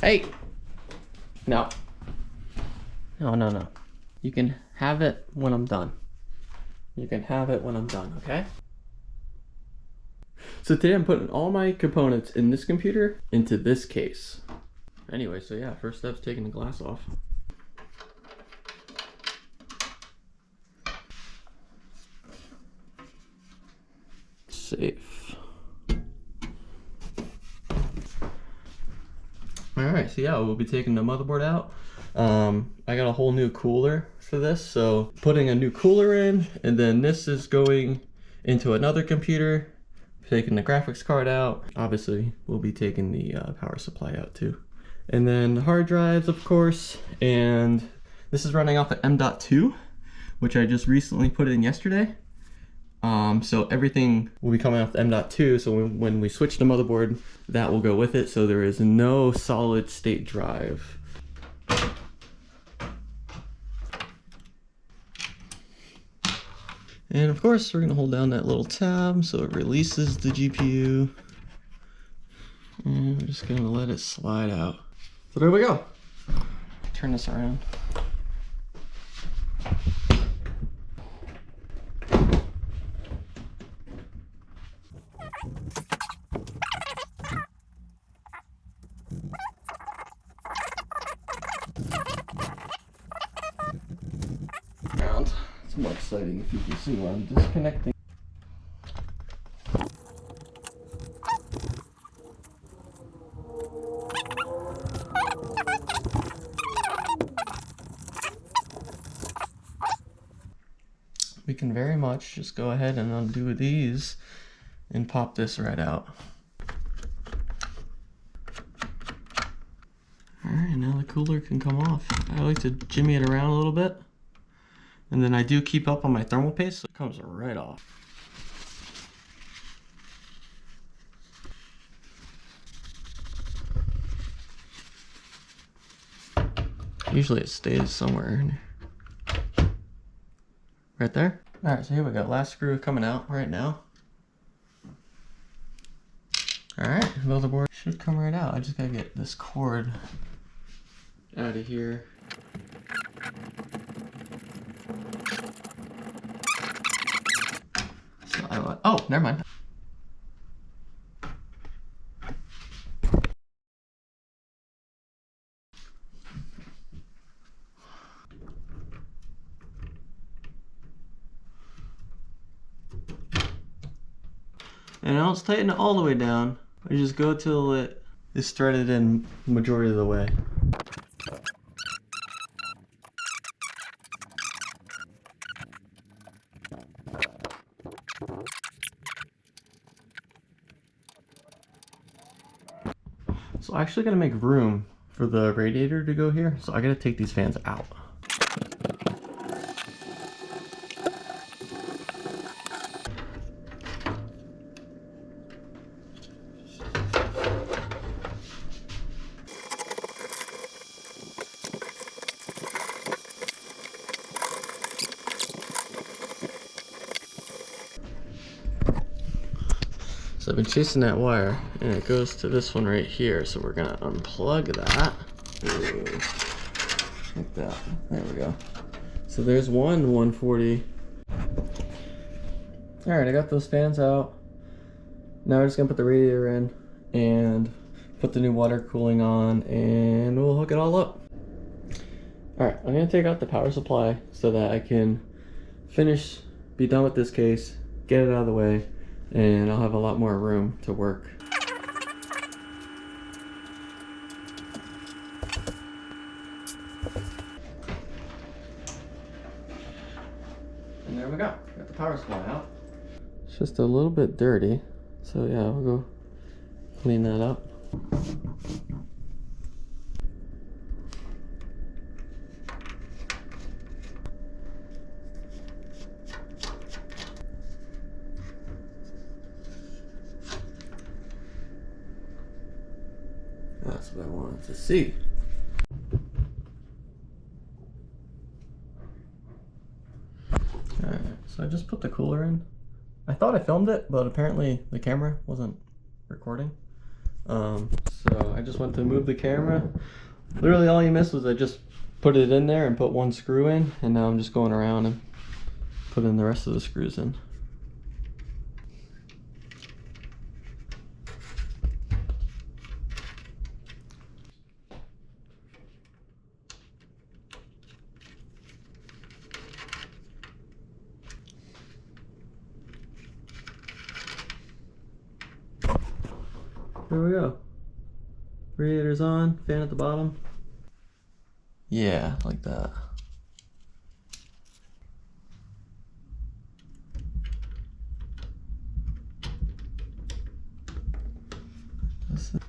Hey! No. No. You can have it when I'm done. You can have it when I'm done, okay? So today I'm putting all my components in this computer into this case. Anyway, so yeah, first step's taking the glass off. Safe. Alright, so yeah, we'll be taking the motherboard out. I got a whole new cooler for this, so putting a new cooler in, and then this is going into another computer, taking the graphics card out. Obviously, we'll be taking the power supply out too. And then the hard drives, of course, and this is running off at M.2, which I just recently put in yesterday. So everything will be coming off the M.2, so when we switch the motherboard, that will go with it, so there is no solid state drive. And of course, we're gonna hold down that little tab so it releases the GPU. And we're just gonna let it slide out. So there we go. Turn this around. It's more exciting if you can see where I'm disconnecting. We can very much just go ahead and undo these and pop this right out. Alright, now the cooler can come off. I like to jimmy it around a little bit. And then I do keep up on my thermal paste, so it comes right off. Usually it stays somewhere right there. Alright, so here we go. Last screw coming out right now. Alright, motherboard should come right out. I just gotta get this cord out of here. Oh, never mind. And I don't tighten it all the way down. I just go till it is threaded in majority of the way. So I actually gotta make room for the radiator to go here, so I gotta take these fans out. So I've been chasing that wire, and it goes to this one right here, so we're gonna unplug that. Ooh, like that. There we go. So there's one 140. Alright, I got those fans out. Now we're just gonna put the radiator in, and put the new water cooling on, and we'll hook it all up. Alright, I'm gonna take out the power supply so that I can be done with this case, get it out of the way, and I'll have a lot more room to work. And there we go, got the power supply out. It's just a little bit dirty, so yeah, we'll go clean that up. That's what I wanted to see. Alright, so I just put the cooler in. I thought I filmed it, but apparently the camera wasn't recording. So I just just went to move the camera. Literally all you missed was I just put it in there and put one screw in, and now I'm just going around and putting the rest of the screws in. There we go. Radiator's on, fan at the bottom. Yeah, like that. That's it.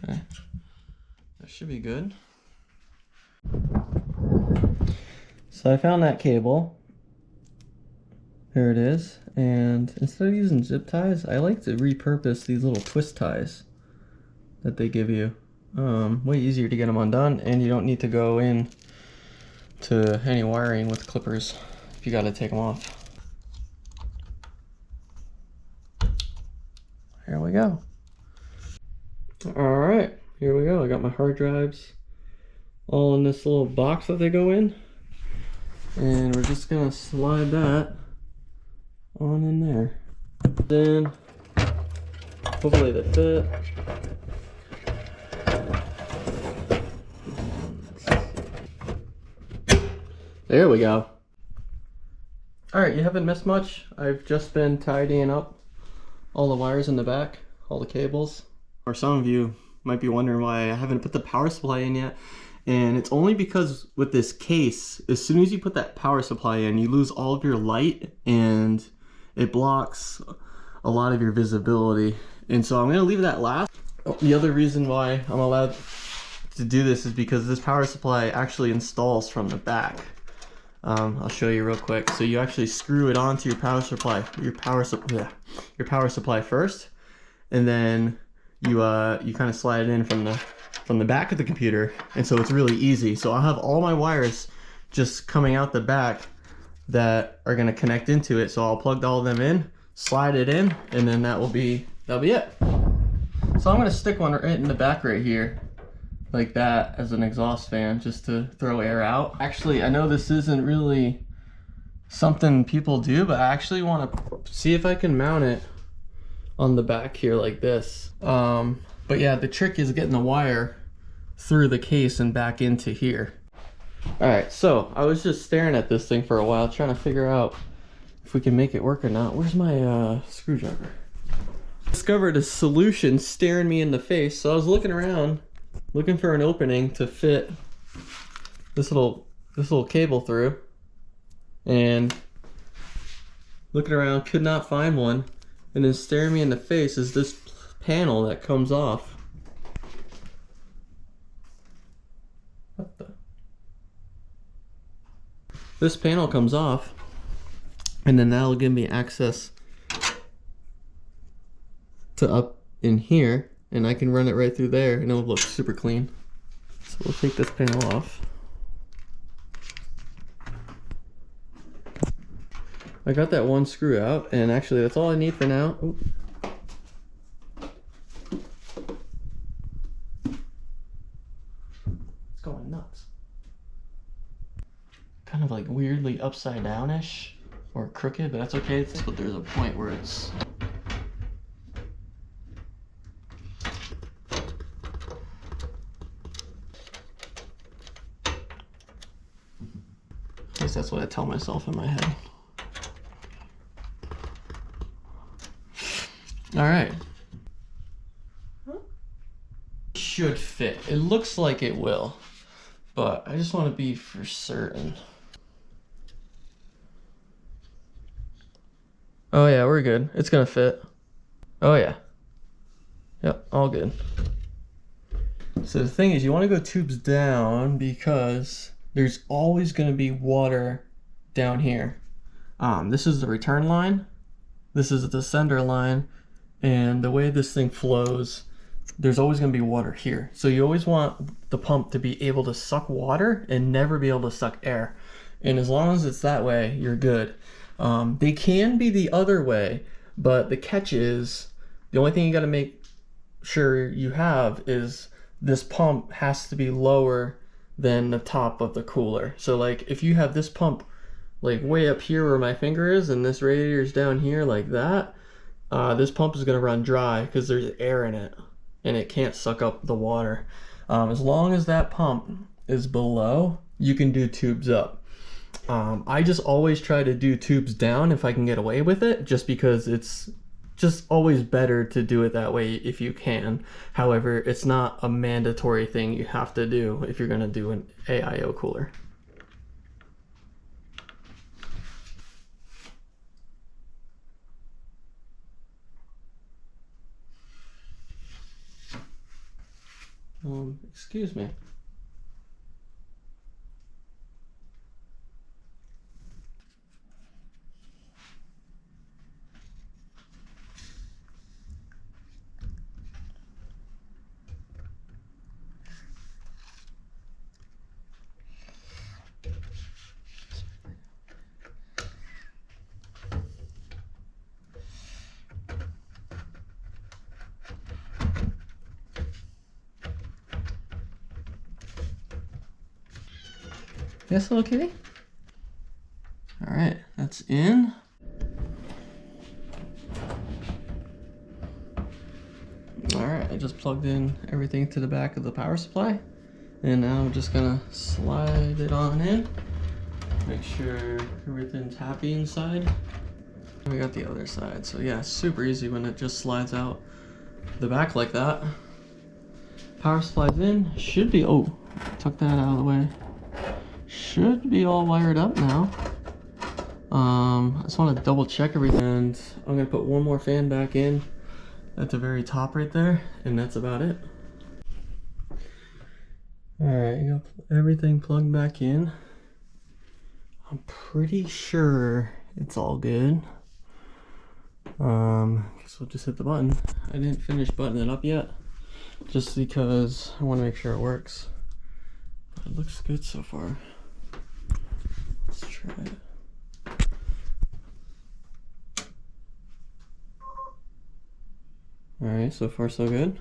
Okay, that should be good. So I found that cable. There it is. And instead of using zip ties, I like to repurpose these little twist ties that they give you. Way easier to get them undone, and you don't need to go in to any wiring with clippers if you got to take them off. Here we go. All right, here we go. I got my hard drives all in this little box that they go in, and we're just gonna slide that on in there. Then hopefully they fit. There we go. All right, you haven't missed much. I've just been tidying up all the wires in the back, all the cables. Or some of you might be wondering why I haven't put the power supply in yet. And it's only because with this case, as soon as you put that power supply in, you lose all of your light and it blocks a lot of your visibility. And so I'm gonna leave that last. The other reason why I'm allowed to do this is because this power supply actually installs from the back. I'll show you real quick. So you actually screw it onto your power supply, your power supply first, and then you kind of slide it in from the back of the computer, and so it's really easy. So I'll have all my wires just coming out the back that are gonna connect into it. So I'll plug all of them in, slide it in, and then that'll be it. So I'm gonna stick one right in the back right here, like that, as an exhaust fan, just to throw air out. Actually, I know this isn't really something people do, but I actually want to see if I can mount it on the back here like this. But yeah, the trick is getting the wire through the case and back into here. All right, so I was just staring at this thing for a while, trying to figure out if we can make it work or not. Where's my screwdriver? Discovered a solution staring me in the face. So I was looking around, looking for an opening to fit this little cable through, and looking around, could not find one. And then staring me in the face is this panel that comes off. What the? This panel comes off, and then that'll give me access to up in here, and I can run it right through there and it'll look super clean. So we'll take this panel off. I got that one screw out, and actually that's all I need for now. Ooh. It's going nuts. Kind of like weirdly upside down-ish or crooked, but that's okay. But there's a point where it's at least that's what I tell myself in my head. All right. Should fit. It looks like it will, but I just want to be for certain. Oh yeah, we're good. It's gonna fit. Oh yeah. Yep, all good. So the thing is, you want to go tubes down because there's always going to be water down here. This is the return line, this is the sender line, and the way this thing flows, there's always going to be water here. So you always want the pump to be able to suck water and never be able to suck air. And as long as it's that way, you're good. They can be the other way, but the catch is, the only thing you got to make sure you have is this pump has to be lower than the top of the cooler. So like if you have this pump like way up here where my finger is and this radiator is down here like that, this pump is going to run dry because there's air in it and it can't suck up the water. As long as that pump is below, you can do tubes up. I just always try to do tubes down if I can get away with it, just because it's just always better to do it that way if you can. However, it's not a mandatory thing you have to do if you're going to do an AIO cooler. Excuse me. Yes, okay. All right, that's in. All right, I just plugged in everything to the back of the power supply, and now I'm just gonna slide it on in. Make sure everything's happy inside. We got the other side, so yeah, super easy when it just slides out the back like that. Power supply's in, should be, oh, tuck that out of the way. Should be all wired up now. I just want to double check everything, and I'm gonna put one more fan back in at the very top right there, and that's about it. All right, you got everything plugged back in. I'm pretty sure it's all good. Guess we'll just hit the button. I didn't finish buttoning it up yet, just because I want to make sure it works. But it looks good so far. Let's try it. All right, so far so good.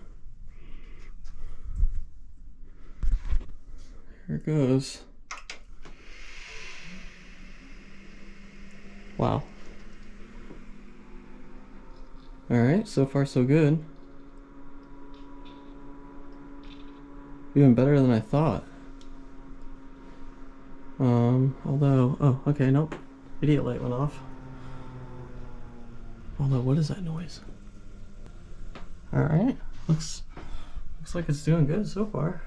Here it goes. Wow. All right, so far so good. Even better than I thought. Although, oh, okay, nope. Idiot light went off. Although, what is that noise? All right, looks like it's doing good so far.